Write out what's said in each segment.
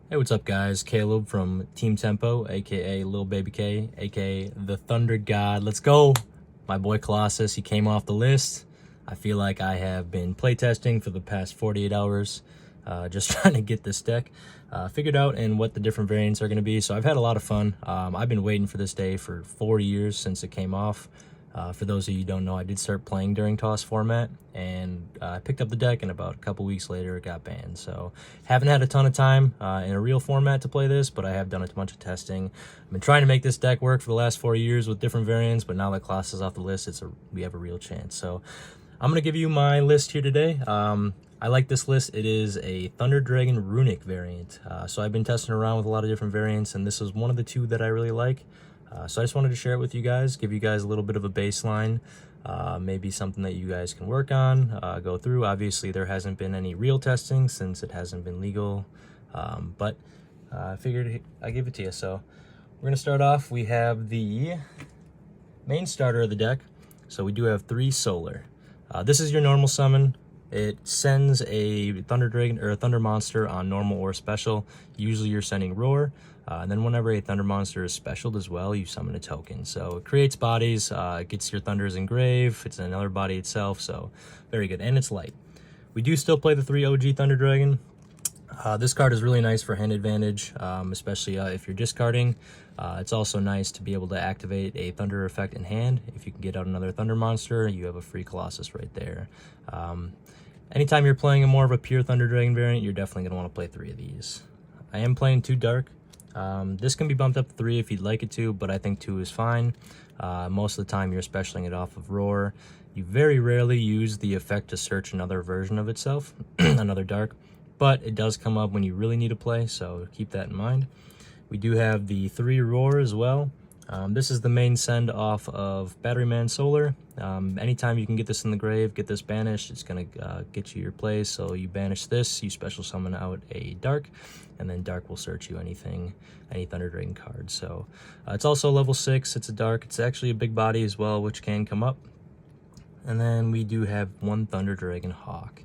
Hey, what's up guys? Caleb from Team Tempo, aka Lil Baby K, aka the Thunder God. Let's go! My boy Colossus, he came off the list. I feel like I have been playtesting for the past 48 hours, just trying to get this deck figured out and what the different variants are going to be. So I've had a lot of fun. I've been waiting for this day for 4 years since it came off. For those of you who don't know, I did start playing during TOS format, and I picked up the deck, and about a couple weeks later it got banned. So haven't had a ton of time in a real format to play this, but I have done a bunch of testing. I've been trying to make this deck work for the last 4 years with different variants, but now that Class is off the list, we have a real chance. So I'm going to give you my list here today. I like this list. It is a Thunder Dragon Runick variant. So I've been testing around with a lot of different variants, and this is one of the two that I really like. So I just wanted to share it with you guys, give you guys a little bit of a baseline, maybe something that you guys can work on, go through. Obviously, there hasn't been any real testing since it hasn't been legal, but I figured I'd give it to you. So we're going to start off. We have the main starter of the deck. So we do have 3 solar. This is your normal summon. It sends a Thunder Dragon or a Thunder Monster on normal or special. Usually you're sending Roar. And then whenever a Thunder Monster is specialed as well, you summon a token. So it creates bodies, it gets your Thunders engrave, it's another body itself, so very good. And it's light. We do still play the 3 OG Thunder Dragon. This card is really nice for hand advantage, especially if you're discarding. It's also nice to be able to activate a Thunder effect in hand. If you can get out another Thunder Monster, you have a free Colossus right there. Anytime you're playing a more of a pure Thunder Dragon variant, you're definitely going to want to play 3 of these. I am playing 2 Dark. This can be bumped up to 3 if you'd like it to, but I think 2 is fine. Most of the time you're specialing it off of Roar. You very rarely use the effect to search another version of itself, another Dark, but it does come up when you really need to play, so keep that in mind. We do have the 3 Roar as well. This is the main send off of Batteryman Solar. Anytime you can get this in the grave, get this banished, it's going to get you your plays. So you banish this, you special summon out a Dark, and then Dark will search you any Thunder Dragon card. So it's also level 6, it's a Dark, it's actually a big body as well, which can come up. And then we do have 1 Thunder Dragon Hawk.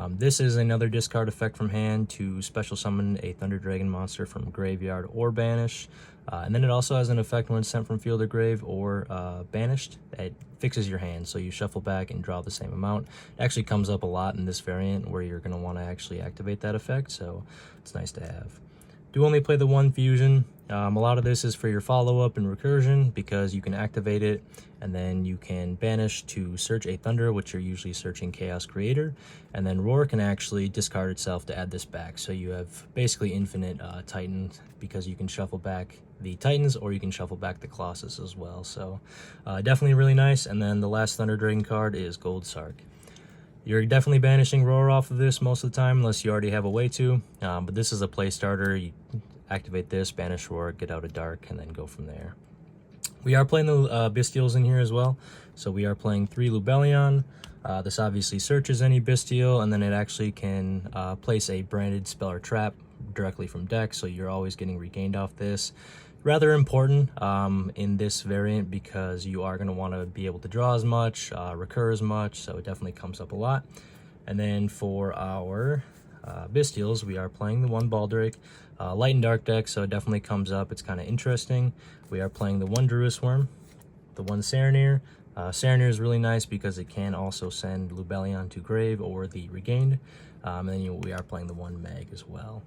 This is another discard effect from hand to special summon a Thunder Dragon monster from graveyard or banish. And then it also has an effect when sent from field or grave or banished. It fixes your hand, so you shuffle back and draw the same amount. It actually comes up a lot in this variant where you're going to want to actually activate that effect, so it's nice to have. Do only play the 1 fusion. A lot of this is for your follow-up and recursion because you can activate it and then you can banish to search a Thunder, which you're usually searching Chaos Creator, and then Roar can actually discard itself to add this back. So you have basically infinite Titans because you can shuffle back the Titans or you can shuffle back the Colossus as well. So definitely really nice. And then the last Thunder Dragon card is Gold Sark. You're definitely banishing Roar off of this most of the time unless you already have a way to, but this is a play starter. You activate this, banish Roar, get out a Dark, and then go from there. We are playing the Bestials in here as well, so we are playing 3 Lubellion. This obviously searches any Bestial, and then it actually can place a branded spell or trap directly from deck, so you're always getting regained off this. Rather important in this variant because you are going to want to be able to draw as much, recur as much, so it definitely comes up a lot. And then for our Bestials, we are playing the 1 Baldrake, light and dark deck, so it definitely comes up. It's kind of interesting. We are playing the 1 Druis Worm, the 1 Saronir. Saronir is really nice because it can also send Lubellion to grave or the regained. And then we are playing the 1 Mag as well.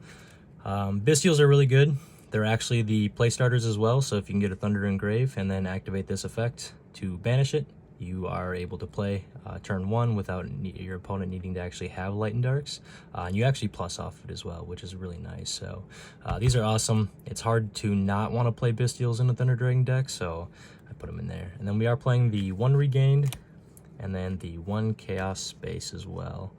Bestials are really good. They're actually the play starters as well, so if you can get a Thunder Engrave and then activate this effect to banish it, you are able to play turn 1 without your opponent needing to actually have Light and Darks. And you actually plus off it as well, which is really nice. So these are awesome. It's hard to not want to play Bestials in a Thunder Dragon deck, so I put them in there. And then we are playing the 1 Regained and then the 1 Chaos Space as well.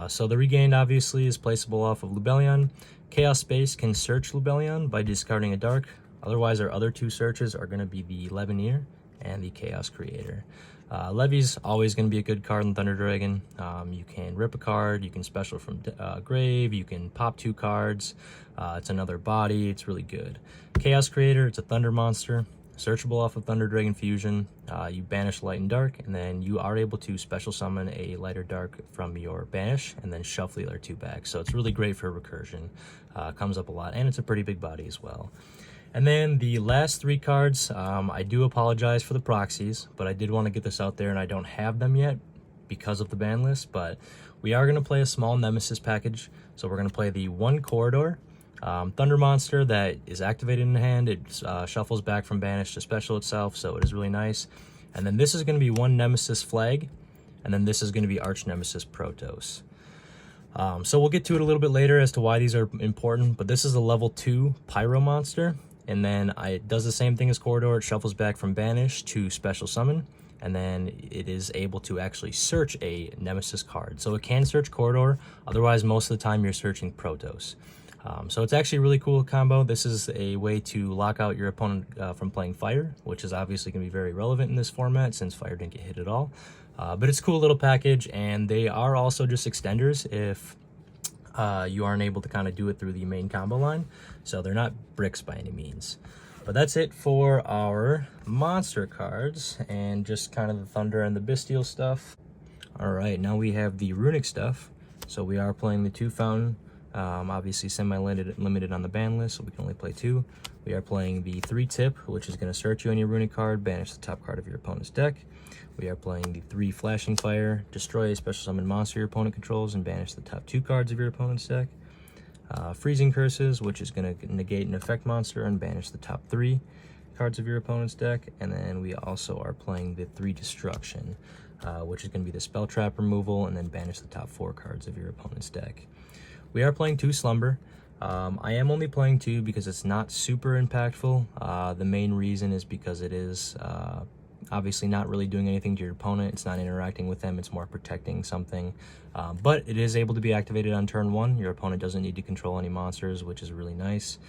So the Regained obviously is placeable off of Lubellion. Chaos Space can search Lubellion by discarding a Dark. Otherwise, our other 2 searches are going to be the Levineer and the Chaos Creator. Levy's always going to be a good card in Thunder Dragon. You can rip a card, you can special from grave, you can pop 2 cards. It's another body, it's really good. Chaos Creator, it's a Thunder monster. searchable off of Thunder Dragon Fusion. You banish light and dark, and then you are able to special summon a light or dark from your banish, and then shuffle the other 2 back. So it's really great for recursion. Comes up a lot, and it's a pretty big body as well. And then the last 3 cards, I do apologize for the proxies, but I did want to get this out there, and I don't have them yet because of the ban list. But we are going to play a small Nemesis package. So we're going to play the 1 Corridor Thunder monster that is activated in the hand. It shuffles back from banish to special itself, so it is really nice. And then this is going to be 1 Nemesis Flag, and then this is going to be Arch Nemesis Protos. So we'll get to it a little bit later as to why these are important, but this is a level 2 Pyro monster, and then it does the same thing as Corridor. It shuffles back from banish to special summon, and then it is able to actually search a Nemesis card. So it can search Corridor, otherwise most of the time you're searching Protos. So it's actually a really cool combo. This is a way to lock out your opponent from playing fire, which is obviously going to be very relevant in this format since fire didn't get hit at all. But it's a cool little package, and they are also just extenders if you aren't able to kind of do it through the main combo line. So they're not bricks by any means. But that's it for our monster cards and just kind of the Thunder and the Bestial stuff. All right, now we have the Runick stuff. So we are playing the 2 Fountain. Obviously semi-limited on the ban list, so we can only play 2. We are playing the 3 Tip, which is going to search you on your Runick card, banish the top card of your opponent's deck. We are playing the 3 Flashing Fire, destroy a special summon monster your opponent controls and banish the top 2 cards of your opponent's deck. Freezing Curses, which is going to negate an effect monster and banish the top 3 cards of your opponent's deck. And then we also are playing the 3 Destruction, which is going to be the Spell Trap removal and then banish the top 4 cards of your opponent's deck. We are playing 2 Slumber. I am only playing 2 because it's not super impactful. The main reason is because it is obviously not really doing anything to your opponent. It's not interacting with them. It's more protecting something. But it is able to be activated on turn 1. Your opponent doesn't need to control any monsters, which is really nice.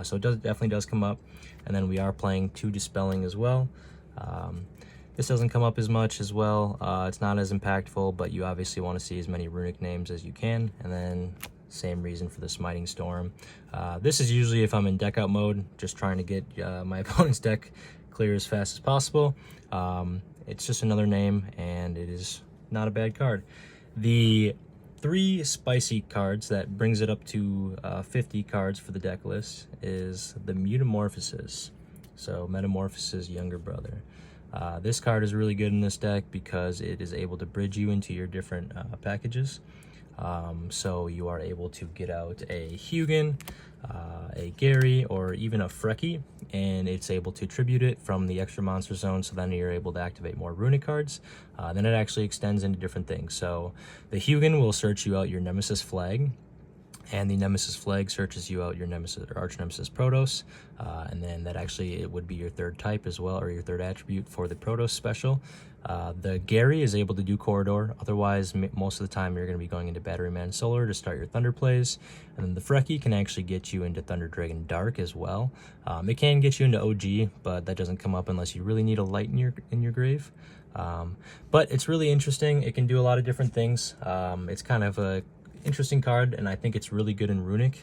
So it definitely does come up. And then we are playing 2 Dispelling as well. This doesn't come up as much as well. It's not as impactful, but you obviously want to see as many Runick names as you can. And then same reason for the Smiting Storm. This is usually if I'm in deck out mode, just trying to get my opponent's deck clear as fast as possible. It's just another name, and it is not a bad card. The 3 spicy cards that brings it up to 50 cards for the deck list is the Metamorphosis. So Metamorphosis' younger brother. This card is really good in this deck because it is able to bridge you into your different packages. So you are able to get out a Hugin, a Gary, or even a Frecky, and it's able to tribute it from the extra monster zone, so then you're able to activate more Runick cards. Then it actually extends into different things. So the Hugin will search you out your Nemesis Flag, and the Nemesis Flag searches you out your Nemesis or Arch Nemesis Protos, and then that actually it would be your 3rd type as well, or your 3rd attribute for the Protos special. The Gary is able to do Corridor. Otherwise, most of the time you're going to be going into Batteryman Solar to start your Thunder plays. And then the Frecky can actually get you into Thunder Dragon Dark as well. It can get you into OG, but that doesn't come up unless you really need a light in your grave. But it's really interesting. It can do a lot of different things. It's kind of a interesting card, and I think it's really good in Runick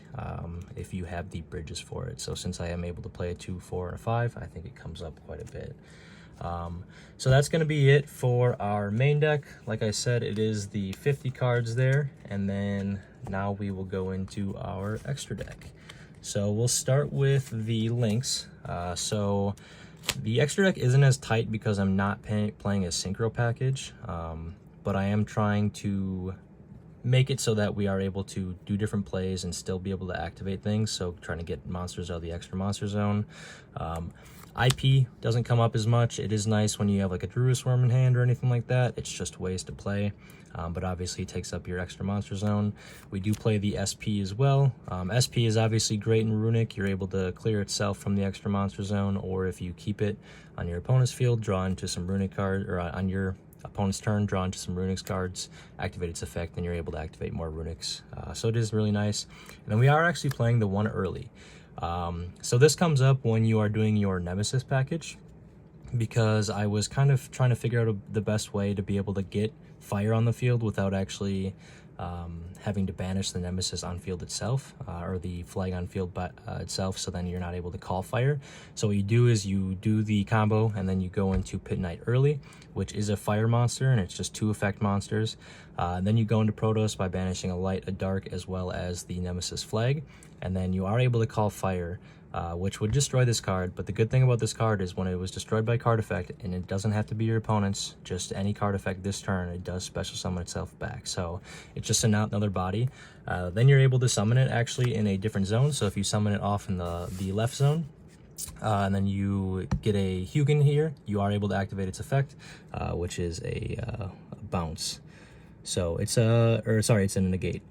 if you have the bridges for it. So since I am able to play a 2, 4, and a 5, I think it comes up quite a bit. So that's going to be it for our main deck. Like I said, it is the 50 cards there, and then now we will go into our extra deck. So we'll start with the links. So the extra deck isn't as tight because I'm not playing a synchro package, but I am trying to make it so that we are able to do different plays and still be able to activate things. So trying to get monsters out of the extra monster zone. IP doesn't come up as much. It is nice when you have like a Druid Worm in hand or anything like that. It's just ways to play, but obviously it takes up your extra monster zone. We do play the SP as well. SP is obviously great in Runick. You're able to clear itself from the extra monster zone, or if you keep it on your opponent's field, draw into some Runick cards, or on your opponent's turn, draw into some Runick's cards, activate its effect, and you're able to activate more Runicks. So it is really nice. And then we are actually playing the 1 early. So this comes up when you are doing your Nemesis package, because I was kind of trying to figure out the best way to be able to get fire on the field without actually having to banish the Nemesis on field itself, or the flag on field itself, so then you're not able to call fire. So what you do is you do the combo, and then you go into Pit Knight early, which is a fire monster, and it's just 2 effect monsters. And then you go into Protos by banishing a light, a dark, as well as the Nemesis flag, and then you are able to call fire, which would destroy this card. But the good thing about this card is when it was destroyed by card effect, and it doesn't have to be your opponent's, just any card effect this turn, it does special summon itself back. So it's just another body. Then you're able to summon it actually in a different zone. So if you summon it off in the left zone, and then you get a Yugioh here, you are able to activate its effect, which is a bounce. So it's it's a negate.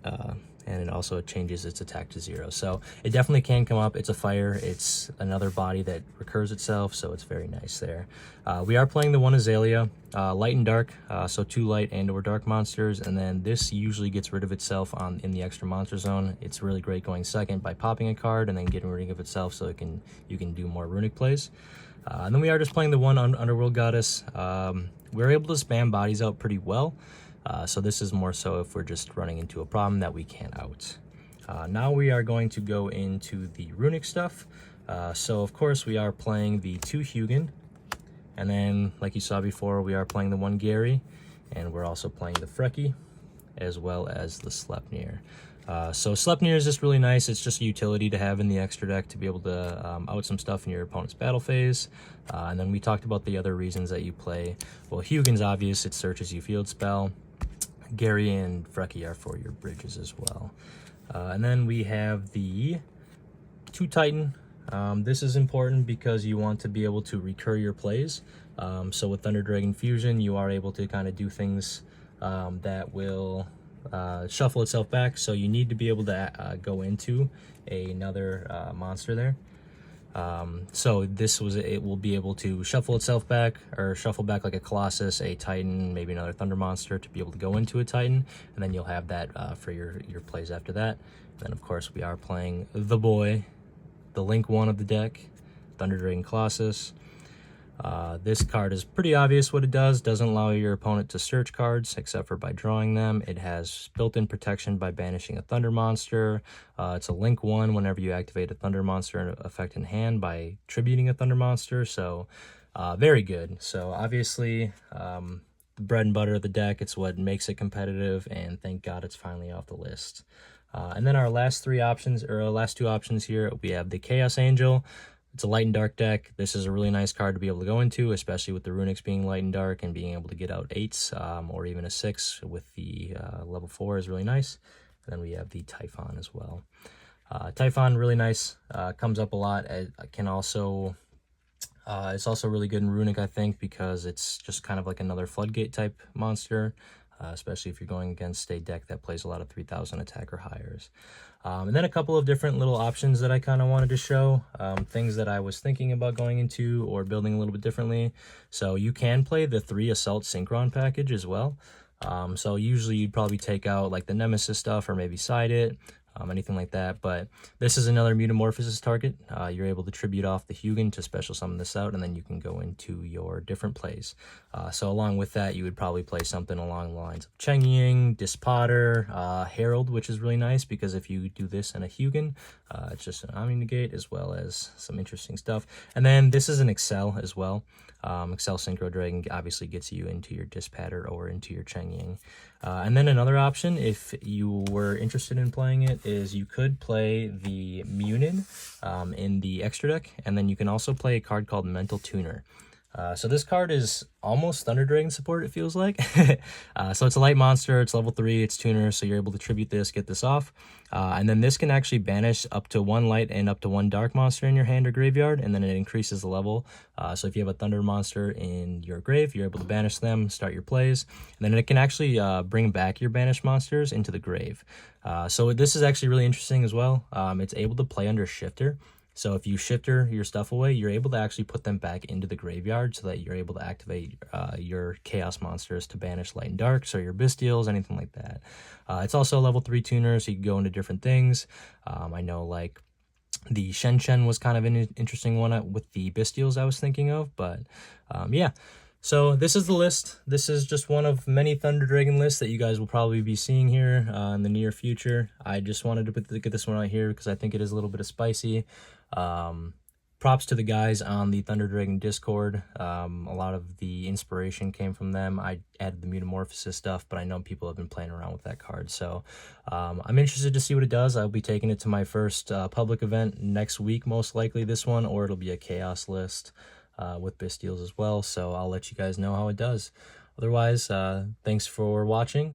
And it also changes its attack to 0. So it definitely can come up. It's a fire. It's another body that recurs itself, so it's very nice there. We are playing the one Azalea, light and dark, so 2 light and or dark monsters, and then this usually gets rid of itself in the extra monster zone. It's really great going second by popping a card and then getting rid of itself, so you can do more Runick plays. And then we are just playing the one Underworld Goddess. We're able to spam bodies out pretty well. So this is more so if we're just running into a problem that we can't out. Now we are going to go into the Runick stuff. So of course we are playing the 2 Yugioh, and then like you saw before, we are playing the 1 Gary, and we're also playing the Frecky, as well as the Sleipnir. So Sleipnir is just really nice. It's just a utility to have in the extra deck to be able to out some stuff in your opponent's battle phase. And then we talked about the other reasons that you play. Well, Yugioh's obvious. It searches you field spell. Gary and Frecky are for your bridges as well. And then we have the 2 Titan. This is important because you want to be able to recur your plays. So with Thunder Dragon Fusion, you are able to kind of do things that will shuffle itself back. So you need to be able to go into another monster there. So it will be able to shuffle itself back, or shuffle back like a Colossus, a Titan, maybe another Thunder monster to be able to go into a Titan, and then you'll have that for your plays after that. And then of course we are playing the boy, the Link 1 of the deck, Thunder Dragon Colossus. This card is pretty obvious what it does. Doesn't allow your opponent to search cards except for by drawing them. It has built-in protection by banishing a Thunder monster. It's a Link 1 whenever you activate a Thunder monster effect in hand by tributing a Thunder monster. So very good. So obviously the bread and butter of the deck. It's what makes it competitive, and thank God it's finally off the list. And then our last 2 options here, we have the Chaos Angel. It's a light and dark deck. This is a really nice card to be able to go into, especially with the Runicks being light and dark, and being able to get out 8s or even a 6 with the level 4 is really nice. And then we have the Typhon as well. Typhon, really nice. Comes up a lot. It can also, it's also really good in Runick, I think, because it's just kind of like another Floodgate type monster. Especially if you're going against a deck that plays a lot of 3000 attack or higher. And then a couple of different little options that I kind of wanted to show, things that I was thinking about going into or building a little bit differently. So you can play the 3 Assault Synchron package as well. So usually you'd probably take out like the Nemesis stuff or maybe side it. Anything like that, but this is another Mutamorphosis target. You're able to tribute off the Yugioh to special summon this out, and then you can go into your different plays. So along with that, you would probably play something along the lines of Cheng Ying, Dispotter, Herald, which is really nice because if you do this in a Yugioh, it's just an Omni Negate as well as some interesting stuff. And then this is an Excel as well. Excel Synchro Dragon obviously gets you into your Dispatter or into your Cheng Ying. And then another option, if you were interested in playing it, is you could play the Munin in the extra deck, and then you can also play a card called Mental Tuner. So this card is almost Thunder Dragon support, it feels like. So it's a light monster, it's level 3, it's tuner, so you're able to tribute this, get this off. And then this can actually banish up to 1 light and up to 1 dark monster in your hand or graveyard, and then it increases the level. So if you have a Thunder monster in your grave, you're able to banish them, start your plays, and then it can actually bring back your banished monsters into the grave. So this is actually really interesting as well. It's able to play under Shifter. So if you shifter your stuff away, you're able to actually put them back into the graveyard so that you're able to activate your Chaos monsters to banish light and dark, so your Bystials, anything like that. It's also a level 3 tuner, so you can go into different things. I know like the Shen was kind of an interesting one with the Bystials I was thinking of, but yeah. So this is the list. This is just one of many Thunder Dragon lists that you guys will probably be seeing here in the near future. I just wanted to get this one out here because I think it is a little bit of spicy. Props to the guys on the Thunder Dragon Discord. A lot of the inspiration came from them. I added the Metamorphosis stuff, but I know people have been playing around with that card. So I'm interested to see what it does. I'll be taking it to my first public event next week, most likely this one, or it'll be a Chaos list with Bestials as well. So I'll let you guys know how it does. Otherwise, thanks for watching.